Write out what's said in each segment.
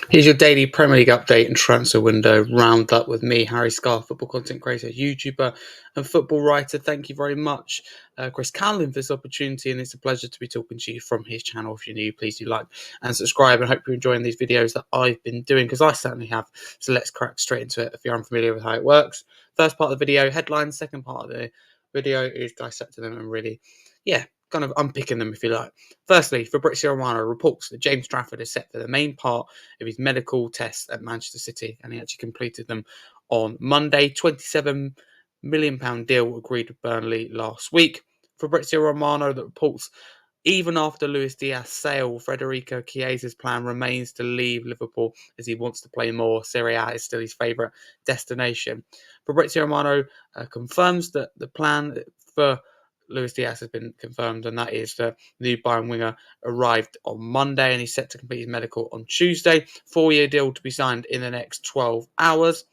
Here's your daily Premier League update and transfer window roundup with me, Harry Scarfe, football content creator, YouTuber, and football writer. Thank you very much, Chris Canlin, for this opportunity, and it's a pleasure to be talking to you from his channel. If you're new, please do like and subscribe, and hope you're enjoying these videos that I've been doing, because I certainly have. So let's crack straight into it if you're unfamiliar with how it works. First part of the video, headlines. Second part of the video is dissecting them and really, kind of unpicking them, if you like. Firstly, Fabrizio Romano reports that James Trafford is set for the main part of his medical tests at Manchester City, and he actually completed them on Monday. £27 million deal agreed with Burnley last week. Fabrizio Romano that reports even after Luis Diaz's sale, Federico Chiesa's plan remains to leave Liverpool as he wants to play more. Serie A is still his favourite destination. Fabrizio Romano confirms that the plan for Luis Diaz has been confirmed, and that is the new Bayern winger arrived on Monday, and he's set to complete his medical on Tuesday. 4-year deal to be signed in the next 12 hours.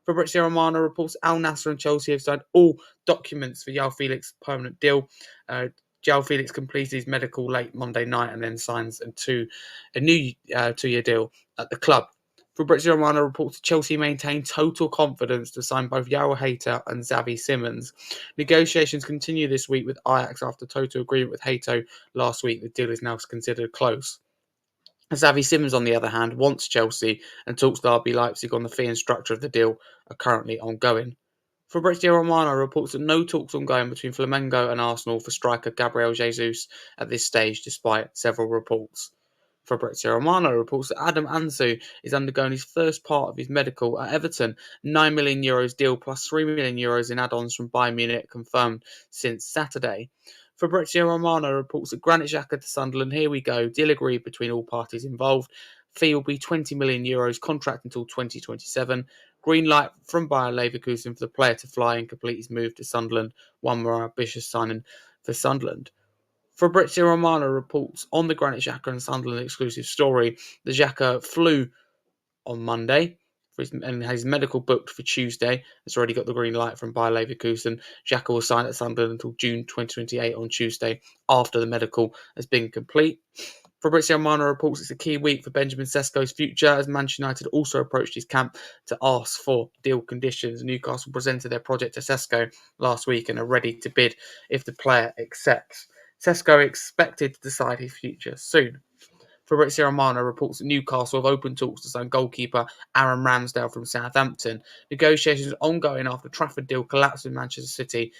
Fabrizio Romano reports Al Nassr and Chelsea have signed all documents for João Felix's permanent deal. João Felix completed his medical late Monday night and then signs a new 2-year deal at the club. Fabrizio Romano reports that Chelsea maintain total confidence to sign both João Hato and Xavi Simons. Negotiations continue this week with Ajax after total agreement with Hato last week. The deal is now considered close. Xavi Simons, on the other hand, wants Chelsea, and talks to RB Leipzig on the fee and structure of the deal are currently ongoing. Fabrizio Romano reports that no talks ongoing between Flamengo and Arsenal for striker Gabriel Jesus at this stage, despite several reports. Fabrizio Romano reports that Adam Ansu is undergoing his first part of his medical at Everton. €9 million deal plus €3 million in add-ons from Bayern Munich confirmed since Saturday. Fabrizio Romano reports that Granit Xhaka to Sunderland. Here we go. Deal agreed between all parties involved. Fee will be €20 million, contract until 2027. Green light from Bayer Leverkusen for the player to fly and complete his move to Sunderland. One more ambitious signing for Sunderland. Fabrizio Romano reports on the Granit Xhaka and Sunderland exclusive story. The Xhaka flew on Monday and has medical booked for Tuesday. It's already got the green light from Bayer Leverkusen. Xhaka will sign at Sunderland until June 2028 on Tuesday after the medical has been complete. Fabrizio Romano reports it's a key week for Benjamin Sesko's future as Manchester United also approached his camp to ask for deal conditions. Newcastle presented their project to Sesko last week and are ready to bid if the player accepts. Sesko expected to decide his future soon. Fabrizio Romano reports that Newcastle have opened talks to sign goalkeeper Aaron Ramsdale from Southampton. Negotiations are ongoing after Trafford deal collapsed with Manchester City.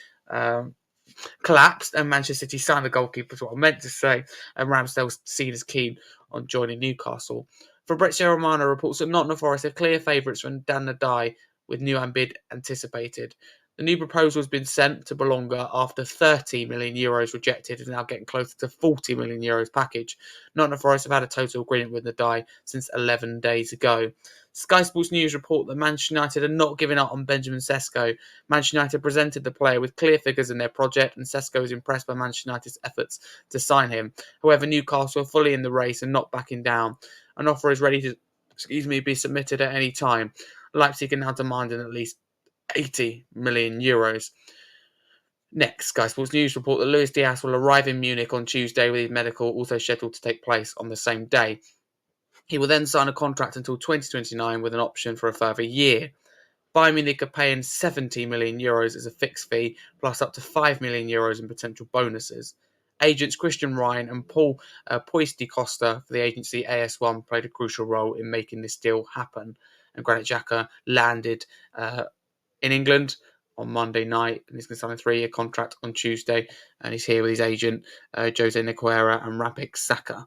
Collapsed and Manchester City signed the goalkeeper, is what I meant to say, and Ramsdale was seen as keen on joining Newcastle. Fabrizio Romano reports that Nottingham Forest are clear favourites for Dan Nadai, with new bid anticipated. The new proposal has been sent to Bologna after €30 million rejected and now getting closer to €40 million package. Nottingham Forest have had a total agreement with Nadai since 11 days ago. Sky Sports News report that Manchester United are not giving up on Benjamin Sesko. Manchester United presented the player with clear figures in their project, and Sesko is impressed by Manchester United's efforts to sign him. However, Newcastle are fully in the race and not backing down. An offer is ready to be submitted at any time. Leipzig are now demanding at least €80 million. Next, Sky Sports News report that Luis Diaz will arrive in Munich on Tuesday with his medical also scheduled to take place on the same day. He will then sign a contract until 2029 with an option for a further year. Bayern Munich are paying €70 million as a fixed fee, plus up to €5 million in potential bonuses. Agents Christian Ryan and Paul Poisty Costa for the agency AS1 played a crucial role in making this deal happen. And Granit Xhaka landed in England on Monday night, and he's going to sign a 3-year contract on Tuesday, and he's here with his agent, Jose Neguera and Rapik Saka.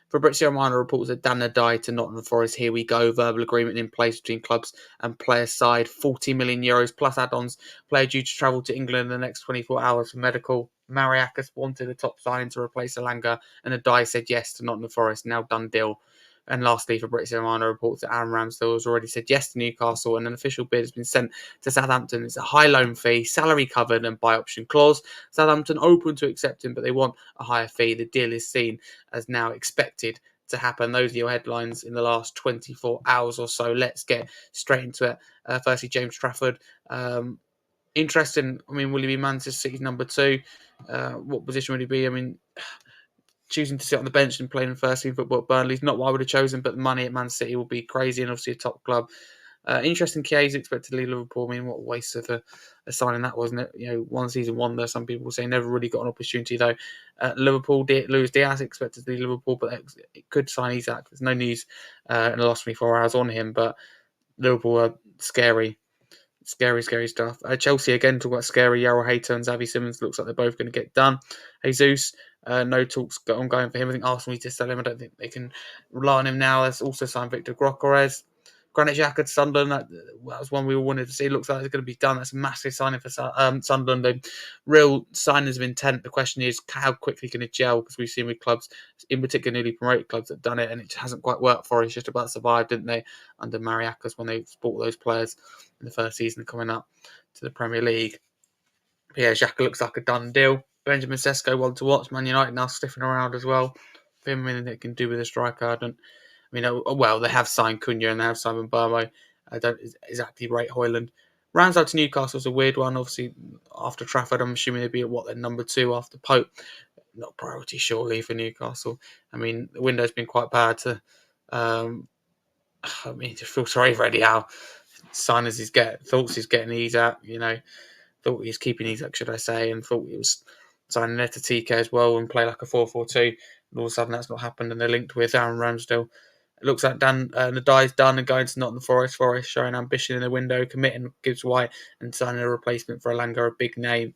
Fabrizio Romano reports that Dan Nadai to Nottingham Forest. Here we go. Verbal agreement in place between clubs and player side. €40 million plus add-ons. Player due to travel to England in the next 24 hours for medical. Mariakas wanted a top signing to replace Alanga, and Nadai said yes to Nottingham Forest. Now done deal. And lastly, Fabrizio Romano reports that Aaron Ramsdale has already said yes to Newcastle, and an official bid has been sent to Southampton. It's a high loan fee, salary covered, and buy option clause. Southampton open to accepting, but they want a higher fee. The deal is seen as now expected to happen. Those are your headlines in the last 24 hours or so. Let's get straight into it. Firstly, James Trafford. Interesting. I mean, will he be Manchester City's number 2? What position would he be? I mean, choosing to sit on the bench and playing in first team football at Burnley is not what I would have chosen, but the money at Man City will be crazy, and obviously a top club. Interesting. Chiesa expected to leave Liverpool. I mean, what a waste of a signing that, wasn't it? One season wonder. Some people say never really got an opportunity though. Liverpool, Luis Diaz expected to leave Liverpool, but it could sign Isak. There's no news in the last 24 hours on him, but Liverpool are scary. Scary stuff. Chelsea, again, talk about scary. Yarrow Hayter and Xavi Simons looks like they're both going to get done. Jesus, no talks ongoing for him. I think Arsenal need to sell him. I don't think they can rely on him now. There's also signed Victor Gyökeres. Granit Xhaka to Sunderland, that was one we all wanted to see. Looks like it's going to be done. That's a massive signing for Sunderland. The real signings of intent. The question is, how quickly can it gel? Because we've seen with clubs, in particular newly promoted clubs, that have done it, and it hasn't quite worked for us. It's just about survived, didn't they, under Mariakas when they bought those players in the first season coming up to the Premier League. But yeah, Xhaka looks like a done deal. Benjamin Sesko, one to watch. Man United now sniffing around as well. Him, anything they can do with a striker, well, they have signed Cunha and they have Simon Burmo. I don't exactly rate Højlund. Ramsdale to Newcastle is a weird one. Obviously, after Trafford, I'm assuming they'd be at their number 2 after Pope. Not priority, surely, for Newcastle. I mean, the window's been quite bad to. Just feel sorry for Eddie Howe. Signers thoughts he's getting Isak, thought he's keeping Isak, should I say, and thought he was signing Neta TK as well and play like a 4-4-2. And all of a sudden, that's not happened, and they're linked with Aaron Ramsdale. It looks like Nadai's done and going to Nottingham Forest. Forest showing ambition in the window, committing Gibbs White and signing a replacement for Elanga, a big name.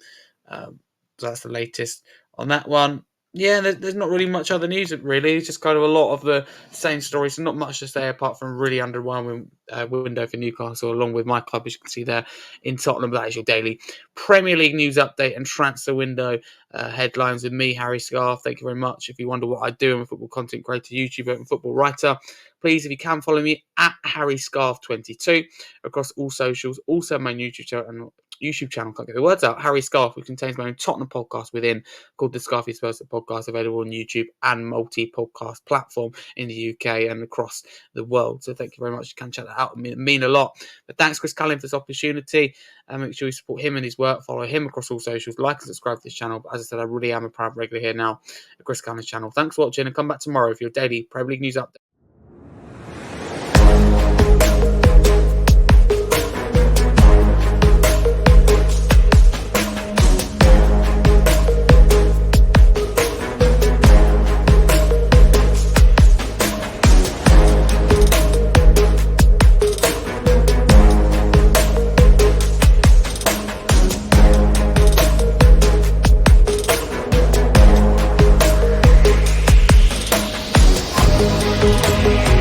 So that's the latest on that one. Yeah, there's not really much other news, really. It's just kind of a lot of the same stories. So not much to say apart from really underwhelming window for Newcastle, along with my club, as you can see there in Tottenham. That is your daily Premier League news update and transfer window headlines with me, Harry Scarfe. Thank you very much. If you wonder what I do, I'm a football content creator, YouTuber, and football writer. Please, if you can, follow me at Harry Scarfe22 across all socials. Also, my YouTube channel, can't get the words out, Harry Scarfe, which contains my own Tottenham podcast within, called the Scarfe Spurs podcast, available on YouTube and multi-podcast platform in the UK and across the world. So thank you very much. You can check that out. It mean a lot. But thanks, Chris Cullen, for this opportunity. Make sure you support him and his work. Follow him across all socials. Like and subscribe to this channel. But as I said, I really am a proud regular here now at Chris Cullen's channel. Thanks for watching, and come back tomorrow for your daily Premier League news update. We'll be right back.